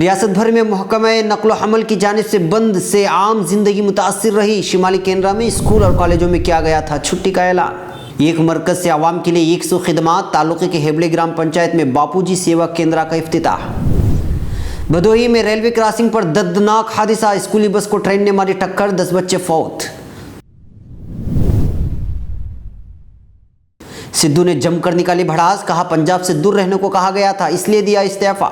रियासत भर में महकमा नकलो हमल की जानिब से बंद से आम जिंदगी मुतासिर रही। शिमाली केनरा में स्कूल और कॉलेजों में किया गया था छुट्टी का ऐलान। एक मरकज से आवाम के लिए 100 खिदमात। तालुके के हेबले ग्राम पंचायत में बापूजी सेवा केंद्र का इफ्तिताह। भदोही में रेलवे क्रॉसिंग पर दर्दनाक हादसा, स्कूली बस को ट्रेन ने मारी टक्कर, 10 बच्चे फौत। सिद्धू ने जमकर निकाली भड़ास, कहा पंजाब से दूर रहने को कहा गया था इसलिए दिया इस्तीफा।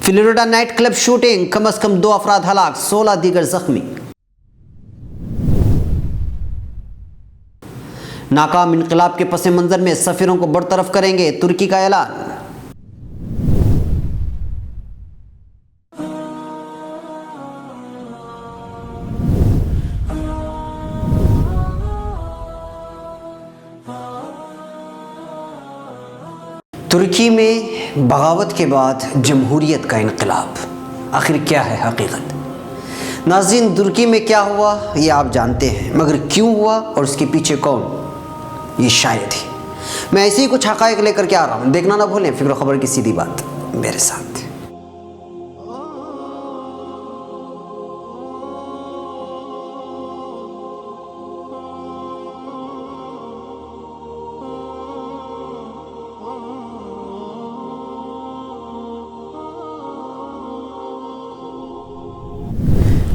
फ्लोरिडा नाइट क्लब शूटिंग, कम से कम 2 अफराद हलाक, 16 दीगर जख्मी। नाकाम इनकलाब के पस मंजर में सफीरों को बरतरफ करेंगे, तुर्की का ऐलान। तुर्की में बगावत के बाद जमहूरियत का इनकलाब, आखिर क्या है हकीकत? नाज़रीन, तुर्की में क्या हुआ ये आप जानते हैं, मगर क्यों हुआ और उसके पीछे कौन, ये शायद ही। मैं ऐसे ही कुछ हक़ाइक़ लेकर के आ रहा हूँ, देखना ना भूलें। फिक्र खबर की सीधी बात मेरे साथ।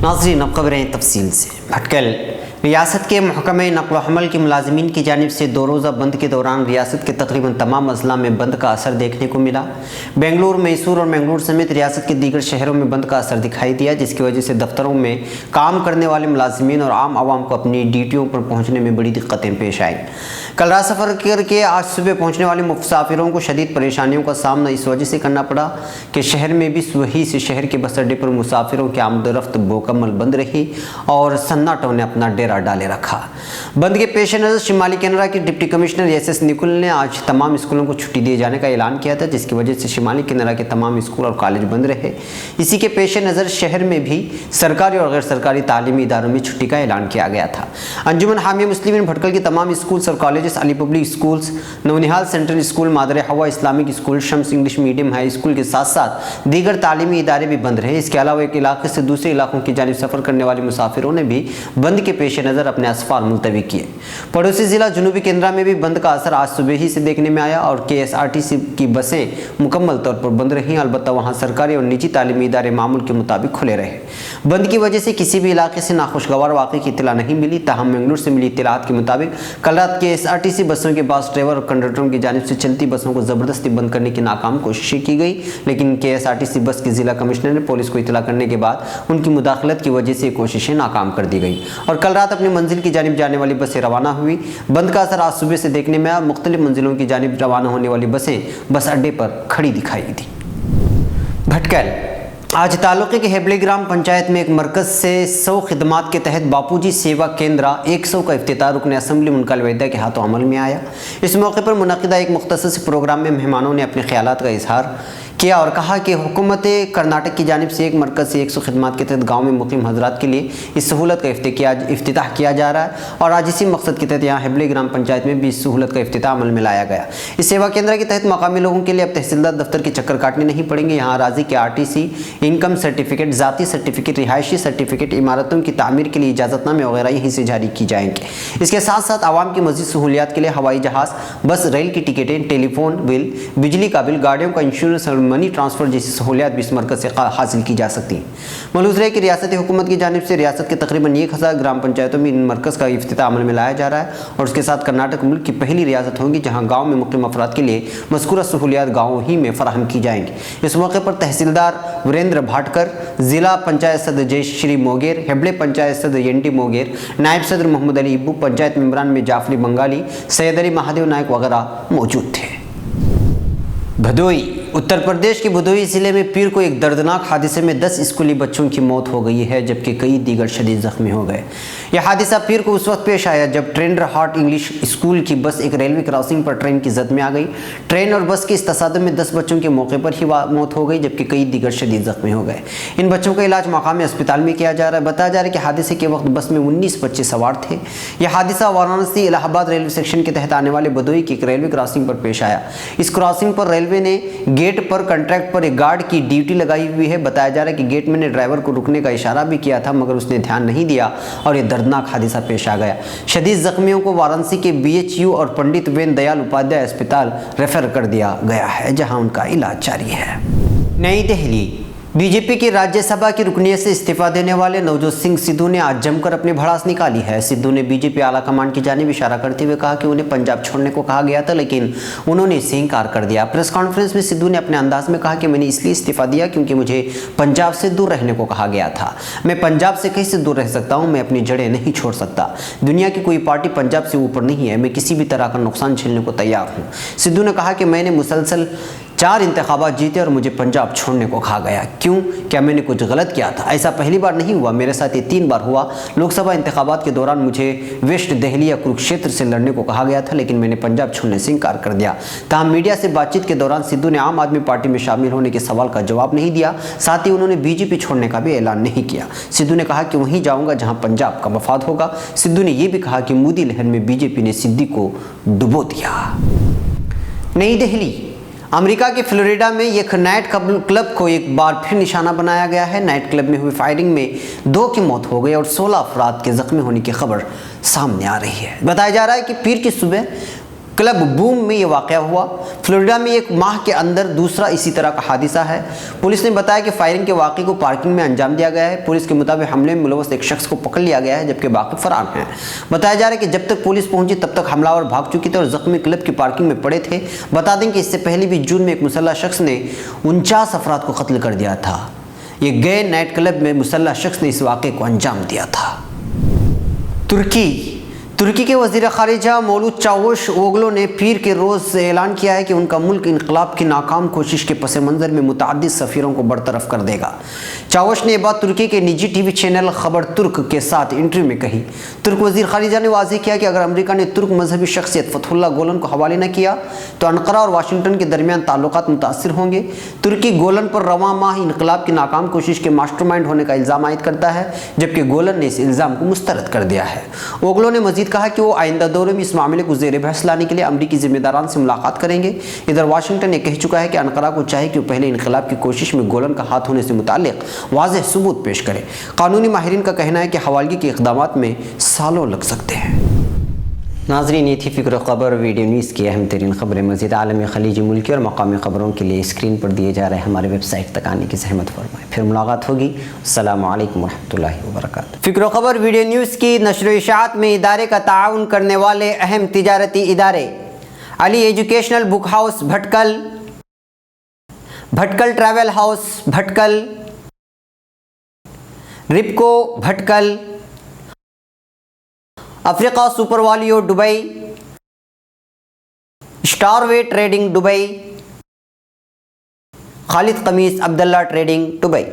नाज़रीन, अब खबरें तफसील से। भटकल रियासत के महकमा नक़्ल हमल के मुलाज़मीन की जानिब से 2 रोज़ा बंद के दौरान रियासत के तकरीबन तमाम अज़ला में बंद का असर देखने को मिला। बेंगलुरु, मैसूर और मैंगलोर समेत रियासत के दीगर शहरों में बंद का असर दिखाई दिया, जिसकी वजह से दफ्तरों में काम करने वाले मुलाज़मीन और आम आवाम को अपनी ड्यूटियों पर पहुँचने में बड़ी दिक्कतें पेश आईं। कल रात सफ़र करके आज सुबह पहुँचने वाले मुसाफिरों को शदीद परेशानियों का सामना इस वजह से करना पड़ा कि शहर में भी वही से शहर के बस अड्डे पर मुसाफिरों की आमदरफ्त मुकम्मल बंद रही और सन्नाटों ने अपना डेरा डाले रखा। बंद के पेश नज़र शिमाली केनरा के डिप्टी कमिश्नर SS निकुल ने आज तमाम स्कूलों को छुट्टी दिए जाने का ऐलान किया था, जिसकी वजह से शिमाली केनरा के तमाम स्कूल और कॉलेज बंद रहे। इसी के पेश नज़र शहर में भी सरकारी और गैर सरकारी तालीमी इदारों में छुट्टी का ऐलान किया गया था। अंजुमन हामिया मुस्लिमीन भटकल के तमाम स्कूल्स और colleges, Ali public schools, Navnihal central school, Madar Hawa Islamic school, Shams English medium high school के साथ साथ दीगर तालीमी इदारे भी बंद रहे। इसके अलावा एक इलाके से दूसरे इलाकों की जानिब सफ़र करने वाले मुसाफिरों ने भी बंद के पेश नज़र अपने असफार मुलतवी किए। पड़ोसी ज़िला जनूबी केंद्रा में भी बंद का असर आज सुबह ही से देखने में आया और KSRTC की बसें मुकम्मल तौर पर बंद रहीं। अलबत्ता वहाँ सरकारी और निजी तालीमी इदारे मामूल के मुताबिक खुले रहे। बंद की वजह से किसी भी इलाके से नाखुशगवार वाक़े की इत्तला नहीं मिली। ताहम बेंगलुरु से मिली इत्तलात के मुताबिक कल रात KSRTC बसों के बस ड्राइवर और कंडक्टरों की जानिब से चलती बसों को ज़बरदस्ती बंद करने की नाकाम कोशिश की गई, लेकिन KSRTC बस के ज़िला कमिश्नर ने पुलिस को इत्तला करने के बाद उनकी मुदाखलत की वजह से कोशिशें नाकाम कर दी गई और कल रात अपनी मंजिल की जानिब जाने वाली बसें रवाना हुई। बंद का असर आज सुबह से देखने में आया। मुख्तलिफ मंजिलों की जानिब रवाना होने वाली बसें बस अड्डे पर खड़ी दिखाई दी। भटकल आज तालुके के हेबले ग्राम पंचायत में एक मरकज़ से 100 खिदमात के तहत बापूजी सेवा केंद्र 100 का इफ्तिताह रुकन असम्बली मुनकल वैदा के हाथों अमल में आया। इस मौके पर मुनक़िदा एक मुख्तसस प्रोग्राम में मेहमानों ने अपने ख्यालात का इजहार किया और कहा कि हुकूमत कर्नाटक की जानिब से एक मरकज़ से 100 खिदमात के तहत गाँव में मुक़ीम हज़रात के लिए इस सहूलत का इफ्तिताह किया जा रहा है और आज इसी मकसद के तहत यहाँ हेबले ग्राम पंचायत में भी इस सहूलत का इफ्तिताह अमल में लाया गया। इस सेवा केंद्र के तहत मकामी लोगों के लिए अब तहसीलदार दफ्तर के चक्कर काटने नहीं पड़ेंगे। यहाँ अराज़ी के RTC, इनकम सर्टिफिकेट, ज़ाती सर्टिफिकेट, रिहायशी सर्टिफिकेट, इमारतों की तामीर के लिए इजाज़तनामे वगैरह यहीं से जारी की जाएंगे। इसके साथ साथ आवाम की मज़ीद सहूलियात के लिए हवाई जहाज़, बस, रेल की टिकटें, टेलीफोन बिल, बिजली का बिल, गाड़ियों का इंश्योरेंस और मनी ट्रांसफ़र जैसी सहूलियात भी इस मरकज़ से हासिल की जा सकती हैं। मलूज़ है कि रियासती हुकूमत की जानिब से रियासत के तकरीबन 1000 ग्राम पंचायतों में इन मरकज़ का इफ्तिताह अमल में लाया जा रहा है और उसके साथ कर्नाटक मुल्क की पहली रियासत होगी जहाँ गाँव में मुक़ीम अफराद के लिए मज़कूरा सहूलियात गाँव ही में फ़राहम की जाएंगी। इस मौके पर तहसीलदार वीरेंद्र भाटकर, ज़िला पंचायत सदर जयश्री मोगेर, हेबले पंचायत सदर NT मोगेर, नायब सदर मोहम्मद अली इब्बू, पंचायत मेंबरान में जाफरी बंगाली, सैयद अली महादेव नायक वगैरह मौजूद थे। भदोई उत्तर प्रदेश के भदोही जिले में पीर को एक दर्दनाक हादसे में 10 स्कूली बच्चों की मौत हो गई है, जबकि कई दीगर शदीद जख्मी हो गए। यह हादसा पीर को उस वक्त पेश आया जब टेंडर हार्ट इंग्लिश स्कूल की बस एक रेलवे क्रॉसिंग पर ट्रेन की जद में आ गई। ट्रेन और बस के इस तसादम में 10 बच्चों के मौके पर ही मौत हो गई, जबकि कई दीगर शदीद जख्मी हो गए। इन बच्चों का इलाज मकामी अस्पताल में किया जा रहा है। बताया जा रहा है कि हादसे के वक्त बस में 19 बच्चे सवार थे। यह हादसा वाराणसी इलाहाबाद रेलवे सेक्शन के तहत आने वाले भदोही की एक रेलवे क्रॉसिंग पर पेश आया। इस क्रॉसिंग पर रेलवे ने गेट पर कॉन्ट्रैक्ट पर एक गार्ड की ड्यूटी लगाई हुई है। बताया जा रहा है कि गेट मैन ने ड्राइवर को रुकने का इशारा भी किया था, मगर उसने ध्यान नहीं दिया और यह दर्दनाक हादसा पेश आ गया। शदीद जख्मियों को वाराणसी के BHU और पंडित वेन दयाल उपाध्याय अस्पताल रेफर कर दिया गया है, जहां उनका इलाज जारी है। नई दिल्ली बीजेपी की राज्यसभा की रुकनीत से इस्तीफा देने वाले नवजोत सिंह सिद्धू ने आज जमकर अपनी भड़ास निकाली है। सिद्धू ने बीजेपी आला कमान की जानिब इशारा करते हुए कहा कि उन्हें पंजाब छोड़ने को कहा गया था, लेकिन उन्होंने इससे इनकार कर दिया। प्रेस कॉन्फ्रेंस में सिद्धू ने अपने अंदाज में कहा कि मैंने इसलिए इस्तीफा दिया क्योंकि मुझे पंजाब से दूर रहने को कहा गया था। मैं पंजाब से कैसे दूर रह सकता हूँ, मैं अपनी जड़ें नहीं छोड़ सकता। दुनिया की कोई पार्टी पंजाब से ऊपर नहीं है, मैं किसी भी तरह का नुकसान झेलने को तैयार हूँ। सिद्धू ने कहा कि मैंने मुसलसल 4 इंतखाबात जीते और मुझे पंजाब छोड़ने को कहा गया। क्यों? क्या मैंने कुछ गलत किया था? ऐसा पहली बार नहीं हुआ, मेरे साथ ये 3 बार हुआ। लोकसभा इंतखाबात के दौरान मुझे वेस्ट दिल्ली या कुरुक्षेत्र से लड़ने को कहा गया था, लेकिन मैंने पंजाब छोड़ने से इनकार कर दिया। ताहम मीडिया से बातचीत के दौरान सिद्धू ने आम आदमी पार्टी में शामिल होने के सवाल का जवाब नहीं दिया। साथ ही उन्होंने बीजेपी छोड़ने का भी ऐलान नहीं किया। सिद्धू ने कहा कि वहीं जाऊंगा जहां पंजाब का मफाद होगा। सिद्धू ने यह भी कहा कि मोदी लहर में बीजेपी ने सिद्धू को डुबो दिया। नई दिल्ली अमेरिका के फ्लोरिडा में एक नाइट क्लब को एक बार फिर निशाना बनाया गया है। नाइट क्लब में हुई फायरिंग में 2 की मौत हो गई और 16 अफराद के जख्मी होने की खबर सामने आ रही है। बताया जा रहा है कि पीर की सुबह क्लब बूम में यह वाक़या हुआ। फ्लोरिडा में 1 माह के अंदर दूसरा इसी तरह का हादसा है। पुलिस ने बताया कि फायरिंग के वाक़े को पार्किंग में अंजाम दिया गया है। पुलिस के मुताबिक हमले में मुलव्वस एक शख्स को पकड़ लिया गया है, जबकि बाकी फरार हैं। बताया जा रहा है कि जब तक पुलिस पहुंची तब तक हमलावर भाग चुके थे और जख्मी क्लब की पार्किंग में पड़े थे। बता दें कि इससे पहले भी जून में एक मुसल्लह शख्स ने 49 अफराद को कत्ल कर दिया था। ये गए नाइट क्लब में मुसल्लह शख्स ने इस वाक़े को अंजाम दिया था। तुर्की के वज़ीर ख़ारिजा मौलूद चावुश ओगलो ने पीर के रोज़ से ऐलान किया है कि उनका मुल्क इनकलाब की नाकाम कोशिश के पस मंज़र में मुतअद्दिद सफ़ीरों को बरतरफ कर देगा। चावुश ने बात तुर्की के निजी TV चैनल खबर तुर्क के साथ इंटरव्यू में कही। तुर्क वज़ीर ख़ारिजा ने वाज़ेह किया कि अगर अमेरिका ने तुर्क मजहबी शख्सियत फतहुल्लाह गोलन को हवाले न किया तो अनक़रा और वाशिंगटन के दरमियान ताल्लुकात मुतासिर होंगे। तुर्की गोलन पर रवां माह इनकलाब की नाकाम कोशिश के मास्टरमाइंड होने का इल्ज़ाम आयद करता है, जबकि गोलन ने इस इल्ज़ाम को मुस्तरद कर दिया है। ओगलो ने मज़ीद कहा कि वो आइंदा दौरे में इस मामले को ज़ेर बहस लाने के लिए अमरीकी ज़िम्मेदारान से मुलाकात करेंगे। इधर वाशिंगटन ने कह चुका है कि अनक़रा को चाहिए कि वो पहले इनक़लाब की कोशिश में गोलन का हाथ होने से मुताल्लिक़ वाज़ेह सबूत पेश करे। कानूनी माहिरीन का कहना है कि हवालगी के इक़दामात में सालों लग सकते हैं। नाज़रीन, ये थी फ़िक्र ख़बर वीडियो न्यूज़ की अहम तरीन ख़बरें। मज़ीद आलमी खलीजी मुल्की और मकामी ख़बरों के लिए स्क्रीन पर दिए जा रहे हमारे वेबसाइट तक आने की ज़हमत फरमाएं। फिर मुलाकात होगी। अस्सलामु अलैकुम वरहमतुल्लाहि वबरकातुहू। फ़िक्र ख़बर वीडियो न्यूज़ की नशर व इशाअत में इदारे का ताउन करने वाले अहम तिजारती इदारे Ali educational book house Bhatkal, Bhatkal travel house Bhatkal, Ripco Bhatkal, Africa super वालियो Dubai, Starway trading Dubai, Khalid Khamis Abdullah trading Dubai.